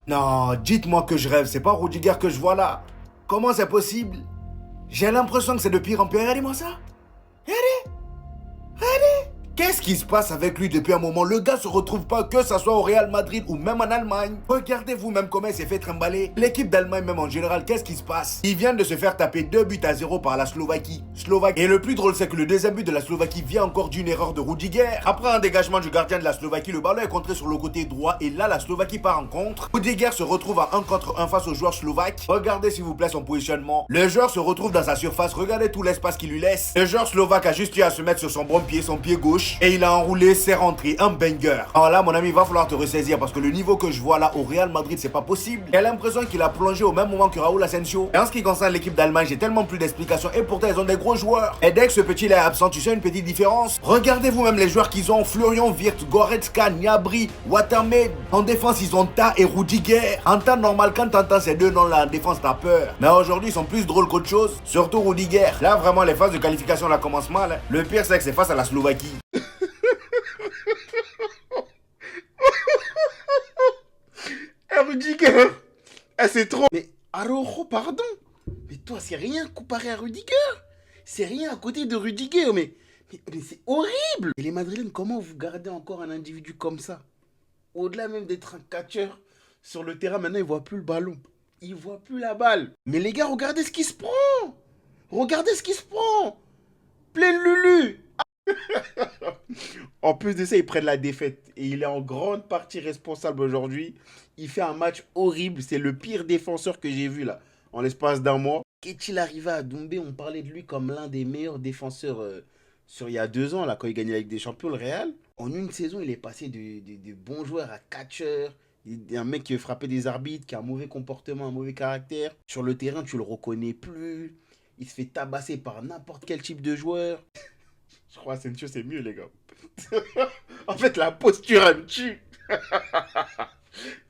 Non, dites-moi que je rêve, c'est pas Rudiger que je vois là. Comment c'est possible? J'ai l'impression que c'est de pire en pire. Regardez-moi ça. Regardez, regardez. Qu'est-ce qui se passe avec lui depuis un moment? Le gars se retrouve pas, que ça soit au Real Madrid ou même en Allemagne. Regardez vous-même comment il s'est fait trimballer. L'équipe d'Allemagne même en général, qu'est-ce qui se passe? Il vient de se faire taper 2 buts à 0 par la Slovaquie. Et le plus drôle, c'est que le deuxième but de la Slovaquie vient encore d'une erreur de Rudiger. Après un dégagement du gardien de la Slovaquie, le ballon est contré sur le côté droit et là la Slovaquie part en contre. Rudiger se retrouve à 1 contre 1 face au joueur slovaque. Regardez s'il vous plaît son positionnement. Le joueur se retrouve dans sa surface, regardez tout l'espace qu'il lui laisse. Le joueur slovaque a juste eu à se mettre sur son bon pied, son pied gauche, et il a enroulé, c'est rentré, un banger. Alors là mon ami, il va falloir te ressaisir parce que le niveau que je vois là au Real Madrid, c'est pas possible. J'ai l'impression qu'il a plongé au même moment que Raúl Asensio. Et en ce qui concerne l'équipe d'Allemagne, j'ai tellement plus d'explications et pourtant ils ont des gros joueurs. Et dès que ce petit là est absent, tu sais une petite différence. Regardez vous-même les joueurs qu'ils ont: Florian Wirtz, Goretzka, Gnabry, Watermaid. En défense, ils ont Ta et Rudiger. En temps normal, quand t'entends ces deux noms là en défense, t'as peur. Mais aujourd'hui, ils sont plus drôles qu'autre chose. Surtout Rudiger. Là, vraiment, les phases de qualification là commencent mal. Hein. Le pire, c'est que c'est face à la Slovaquie. Ah, Rudiger! Ah, c'est trop! Mais Araujo, pardon! Mais toi, c'est rien comparé à Rudiger! C'est rien à côté de Rudiger, mais c'est horrible! Et les Madrilènes, comment vous gardez encore un individu comme ça? Au-delà même d'être un catcheur sur le terrain, maintenant, il voit plus le ballon. Il voit plus la balle. Mais les gars, regardez ce qui se prend! Regardez ce qui se prend! Pleine Lulu! En plus de ça, ils prennent la défaite. Et il est en grande partie responsable aujourd'hui. Il fait un match horrible. C'est le pire défenseur que j'ai vu là, en l'espace d'un mois. Qu'est-il arrivé à Doumbé? On parlait de lui comme l'un des meilleurs défenseurs sur il y a 2 ans, là, quand il gagnait avec des champions, le Real. En une saison, il est passé de bons joueurs à catcheur. Un mec qui veut frapper des arbitres, qui a un mauvais comportement, un mauvais caractère. Sur le terrain, tu le reconnais plus. Il se fait tabasser par n'importe quel type de joueur. Je crois que Asensio, c'est mieux, les gars. En fait, la posture, elle me tue.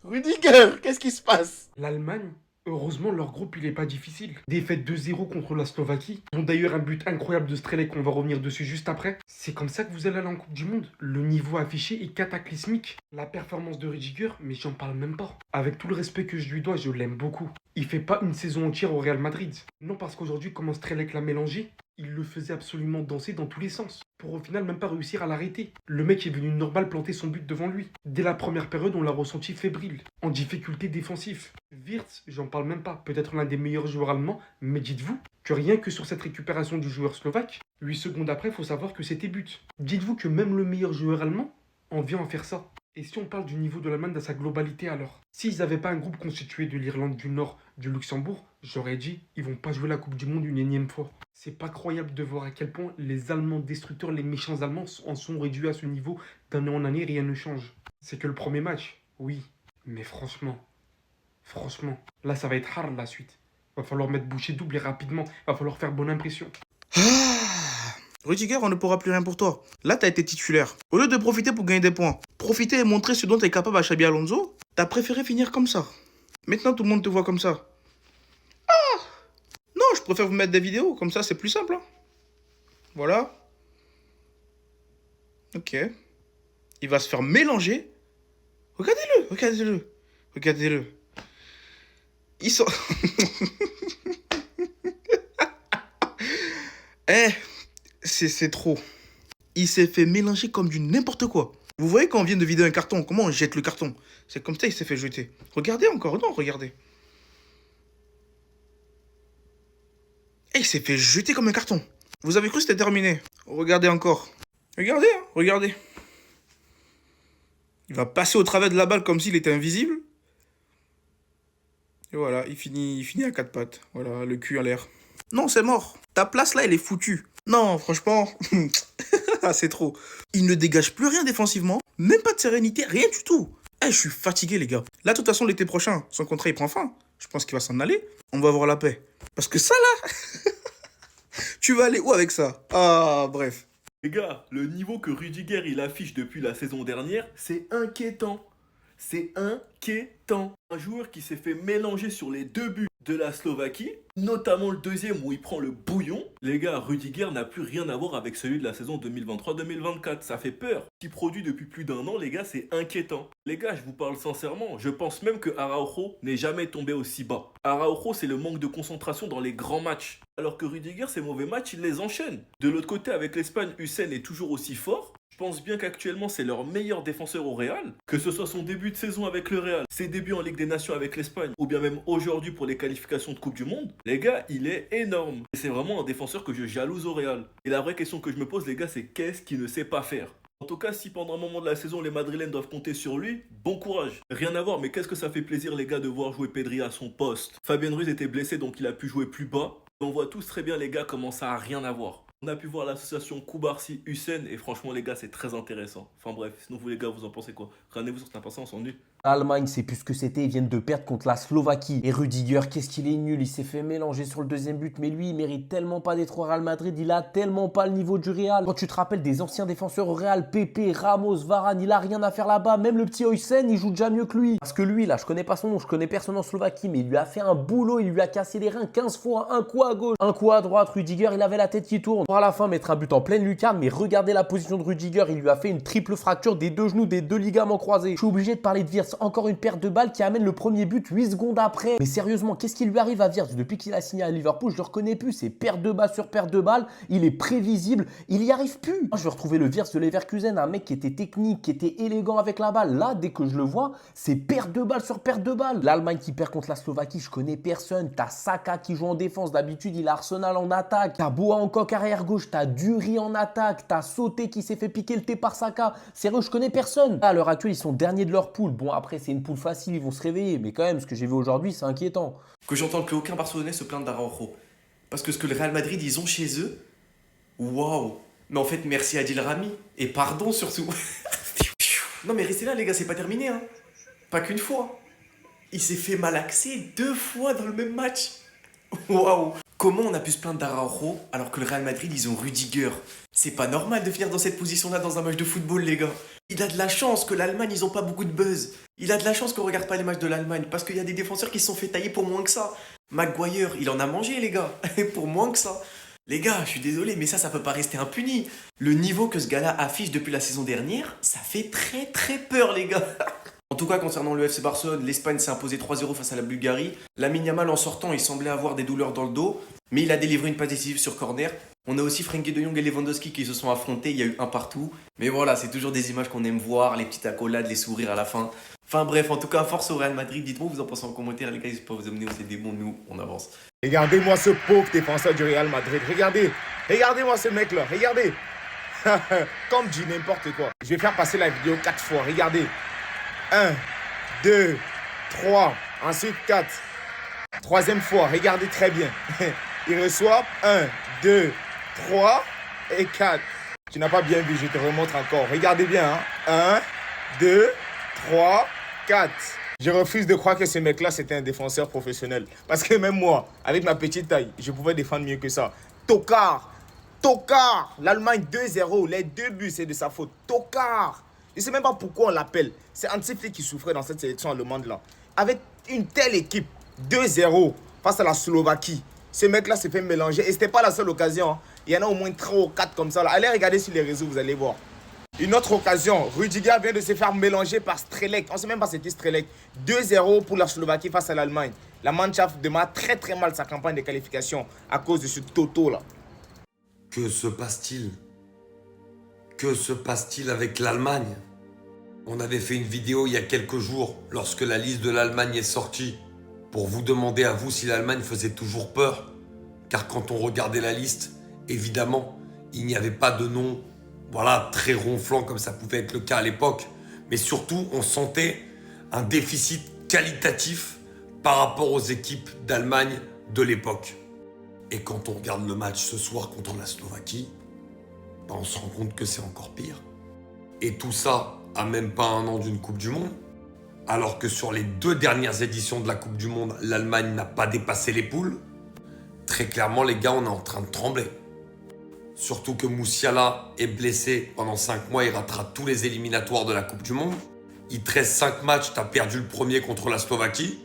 Rudiger, qu'est-ce qui se passe? L'Allemagne, heureusement, leur groupe il est pas difficile. Défaite 2-0 contre la Slovaquie, dont d'ailleurs un but incroyable de Strelec, on va revenir dessus juste après. C'est comme ça que vous allez aller en Coupe du Monde. Le niveau affiché est cataclysmique. La performance de Rudiger, mais j'en parle même pas. Avec tout le respect que je lui dois, je l'aime beaucoup. Il fait pas une saison entière au Real Madrid. Non, parce qu'aujourd'hui, comment Strelec l'a mélangé, il le faisait absolument danser dans tous les sens, pour au final même pas réussir à l'arrêter. Le mec est venu normal planter son but devant lui. Dès la première période, on l'a ressenti fébrile, en difficulté défensive. Wirtz, j'en parle même pas, peut-être l'un des meilleurs joueurs allemands, mais dites-vous que rien que sur cette récupération du joueur slovaque, 8 secondes après, il faut savoir que c'était but. Dites-vous que même le meilleur joueur allemand en vient à faire ça. Et si on parle du niveau de l'Allemagne dans sa globalité alors? S'ils n'avaient pas un groupe constitué de l'Irlande du Nord, du Luxembourg, j'aurais dit, ils vont pas jouer la Coupe du Monde une énième fois. C'est pas croyable de voir à quel point les Allemands destructeurs, les méchants Allemands en sont réduits à ce niveau. D'année en année, rien ne change. C'est que le premier match, oui. Mais franchement, là ça va être hard la suite. Va falloir mettre bouchée double et rapidement. Va falloir faire bonne impression. Rudiger, on ne pourra plus rien pour toi. Là, t'as été titulaire. Au lieu de profiter pour gagner des points, profiter et montrer ce dont t'es capable à Xabi Alonso, t'as préféré finir comme ça. Maintenant, tout le monde te voit comme ça. Non, je préfère vous mettre des vidéos, comme ça c'est plus simple. Hein. Voilà. Ok. Il va se faire mélanger. Regardez-le, regardez-le, regardez-le. Ils sont... Eh, c'est trop. Il s'est fait mélanger comme du n'importe quoi. Vous voyez quand on vient de vider un carton, comment on jette le carton? C'est comme ça il s'est fait jeter. Regardez encore, non, regardez. Et il s'est fait jeter comme un carton. Vous avez cru que c'était terminé? Regardez encore. Regardez, hein, regardez. Il va passer au travers de la balle comme s'il était invisible. Et voilà, il finit à 4 pattes. Voilà, le cul à l'air. Non, c'est mort. Ta place là, elle est foutue. Non, franchement, c'est trop. Il ne dégage plus rien défensivement. Même pas de sérénité, rien du tout. Eh, je suis fatigué, les gars. Là, de toute façon, l'été prochain, son contrat, il prend fin. Je pense qu'il va s'en aller. On va avoir la paix. Parce que ça, là, tu vas aller où avec ça? Ah, bref. Les gars, le niveau que Rudiger il affiche depuis la saison dernière, c'est inquiétant. C'est inquiétant. Un joueur qui s'est fait mélanger sur les 2 buts de la Slovaquie, notamment le deuxième où il prend le bouillon. Les gars, Rudiger n'a plus rien à voir avec celui de la saison 2023-2024. Ça fait peur. Ce qu'il produit depuis plus d'un an, les gars, c'est inquiétant. Les gars, je vous parle sincèrement, je pense même que Araujo n'est jamais tombé aussi bas. Araujo, c'est le manque de concentration dans les grands matchs. Alors que Rudiger, ses mauvais matchs, il les enchaîne. De l'autre côté, avec l'Espagne, Hussein est toujours aussi fort. Je pense bien qu'actuellement c'est leur meilleur défenseur au Real. Que ce soit son début de saison avec le Real, ses débuts en Ligue des Nations avec l'Espagne, ou bien même aujourd'hui pour les qualifications de Coupe du Monde, les gars, il est énorme. Et c'est vraiment un défenseur que je jalouse au Real. Et la vraie question que je me pose, les gars, c'est qu'est-ce qu'il ne sait pas faire? En tout cas, si pendant un moment de la saison, les Madrilènes doivent compter sur lui, bon courage. Rien à voir, mais qu'est-ce que ça fait plaisir, les gars, de voir jouer Pedri à son poste. Fabien Ruiz était blessé, donc il a pu jouer plus bas. On voit tous très bien, les gars, comment ça a rien à voir. On a pu voir l'association Koubarsi-Hussein et franchement les gars c'est très intéressant. Enfin bref, sinon vous les gars vous en pensez quoi? Rendez-vous sur Snap, on s'ennuie. L'Allemagne, c'est plus ce que c'était, ils viennent de perdre contre la Slovaquie. Et Rudiger, qu'est-ce qu'il est nul, il s'est fait mélanger sur le deuxième but, mais lui, il mérite tellement pas d'être au Real Madrid, il a tellement pas le niveau du Real. Quand tu te rappelles des anciens défenseurs au Real, Pepe, Ramos, Varane, il a rien à faire là-bas, même le petit Hussein, il joue déjà mieux que lui. Parce que lui, là, je connais pas son nom, je connais personne en Slovaquie, mais il lui a fait un boulot, il lui a cassé les reins 15 fois, un coup à gauche, un coup à droite, Rudiger, il avait la tête qui tourne. Pour à la fin mettre un but en pleine lucarne, mais regardez la position de Rudiger, il lui a fait une triple fracture des deux genoux, des deux ligaments croisés. Je suis obligé de parler de Wirtz, encore une perte de balle qui amène le premier but 8 secondes après. Mais sérieusement, qu'est-ce qui lui arrive à Wirtz? Depuis qu'il a signé à Liverpool, je le reconnais plus. C'est perte de balle sur perte de balle. Il est prévisible. Il y arrive plus. Moi, je vais retrouver le Wirtz de Leverkusen, un mec qui était technique, qui était élégant avec la balle. Là, dès que je le vois, c'est perte de balle sur perte de balle. L'Allemagne qui perd contre la Slovaquie, je connais personne. T'as Saka qui joue en défense. D'habitude, il a Arsenal en attaque. T'as Boa en coque arrière gauche. T'as Dury en attaque. T'as Sauté qui s'est fait piquer le thé par Saka. Sérieux, je connais personne. À l'heure actuelle, ils sont derniers de leur poule. Bon, après, c'est une poule facile. Ils vont se réveiller, mais quand même, ce que j'ai vu aujourd'hui, c'est inquiétant. Que j'entende plus aucun Barcelonais se plaindre d'Araujo. Parce que ce que le Real Madrid, ils ont chez eux, waouh. Mais en fait, merci Adil Rami. Et pardon surtout. Non mais restez là les gars, c'est pas terminé. Hein. Pas qu'une fois. Il s'est fait malaxer 2 fois dans le même match. Waouh. Comment on a pu se plaindre d'Araujo alors que le Real Madrid, ils ont Rudiger? C'est pas normal de finir dans cette position-là dans un match de football, les gars. Il a de la chance que l'Allemagne, ils ont pas beaucoup de buzz. Il a de la chance qu'on regarde pas les matchs de l'Allemagne parce qu'il y a des défenseurs qui se sont fait tailler pour moins que ça. Maguire, il en a mangé, les gars. Pour moins que ça. Les gars, je suis désolé, mais ça peut pas rester impuni. Le niveau que ce gars-là affiche depuis la saison dernière, ça fait très très peur, les gars. En tout cas, concernant le FC Barcelone, l'Espagne s'est imposée 3-0 face à la Bulgarie. Lamine Yamal, en sortant, il semblait avoir des douleurs dans le dos, mais il a délivré une passe décisive sur corner. On a aussi Frenkie de Jong et Lewandowski qui se sont affrontés, il y a eu un partout. Mais voilà, c'est toujours des images qu'on aime voir, les petites accolades, les sourires à la fin. Enfin bref, en tout cas, force au Real Madrid. Dites-moi, vous en pensez en commentaire, les gars, n'hésitez pas à vous abonner, c'est des bons, nous, on avance. Regardez-moi ce pauvre défenseur du Real Madrid. Regardez-moi ce mec-là. Regardez. Comme dit n'importe quoi. Je vais faire passer la vidéo 4 fois. Regardez. 1, 2, 3. Ensuite 4. Troisième fois. Regardez très bien. Il reçoit 1, 2, 3 et 4. Tu n'as pas bien vu, je te remontre encore. Regardez bien. 1, 2, 3, 4. Je refuse de croire que ce mec-là, c'était un défenseur professionnel. Parce que même moi, avec ma petite taille, je pouvais défendre mieux que ça. Tocard. L'Allemagne 2-0. Les 2 buts, c'est de sa faute. Tocard. Je ne sais même pas pourquoi on l'appelle. C'est Hansi Flick qui souffrait dans cette sélection allemande-là. Avec une telle équipe, 2-0 face à la Slovaquie. Ce mec-là s'est fait mélanger. Et ce n'était pas la seule occasion. Hein. Il y en a au moins 3 ou 4 comme ça. Là. Allez regarder sur les réseaux, vous allez voir. Une autre occasion, Rudiger vient de se faire mélanger par Strelec. On ne sait même pas c'était Strelec. 2-0 pour la Slovaquie face à l'Allemagne. La Mannschaft démarre très très mal sa campagne de qualification à cause de ce Toto-là. Que se passe-t-il? Que se passe-t-il avec l'Allemagne? On avait fait une vidéo il y a quelques jours, lorsque la liste de l'Allemagne est sortie, pour vous demander à vous si l'Allemagne faisait toujours peur. Car quand on regardait la liste, évidemment, il n'y avait pas de nom très ronflant comme ça pouvait être le cas à l'époque. Mais surtout, on sentait un déficit qualitatif par rapport aux équipes d'Allemagne de l'époque. Et quand on regarde le match ce soir contre la Slovaquie, on se rend compte que c'est encore pire. Et tout ça à même pas un an d'une Coupe du Monde. Alors que sur les 2 dernières éditions de la Coupe du Monde, l'Allemagne n'a pas dépassé les poules. Très clairement, les gars, on est en train de trembler. Surtout que Musiala est blessé pendant 5 mois, il ratera tous les éliminatoires de la Coupe du Monde. Il te reste 5 matchs, t'as perdu le premier contre la Slovaquie.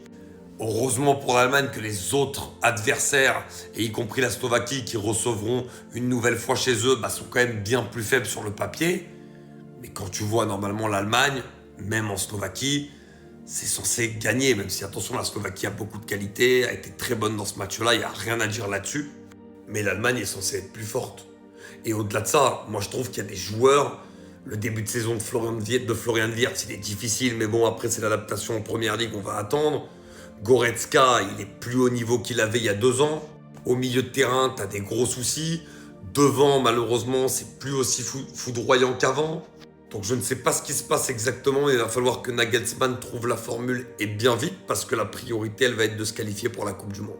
Heureusement pour l'Allemagne que les autres adversaires, et y compris la Slovaquie qui recevront une nouvelle fois chez eux, sont quand même bien plus faibles sur le papier. Mais quand tu vois normalement l'Allemagne, même en Slovaquie, c'est censé gagner, même si attention, la Slovaquie a beaucoup de qualité, a été très bonne dans ce match-là, il n'y a rien à dire là-dessus. Mais l'Allemagne est censée être plus forte. Et au-delà de ça, moi je trouve qu'il y a des joueurs, le début de saison de Florian Wirtz, il est difficile, mais bon, après c'est l'adaptation en première ligue, on va attendre. Goretzka, il est plus haut niveau qu'il avait il y a 2 ans. Au milieu de terrain, t'as des gros soucis. Devant, malheureusement, c'est plus aussi foudroyant qu'avant. Donc je ne sais pas ce qui se passe exactement, mais il va falloir que Nagelsmann trouve la formule et bien vite, parce que la priorité, elle va être de se qualifier pour la Coupe du Monde.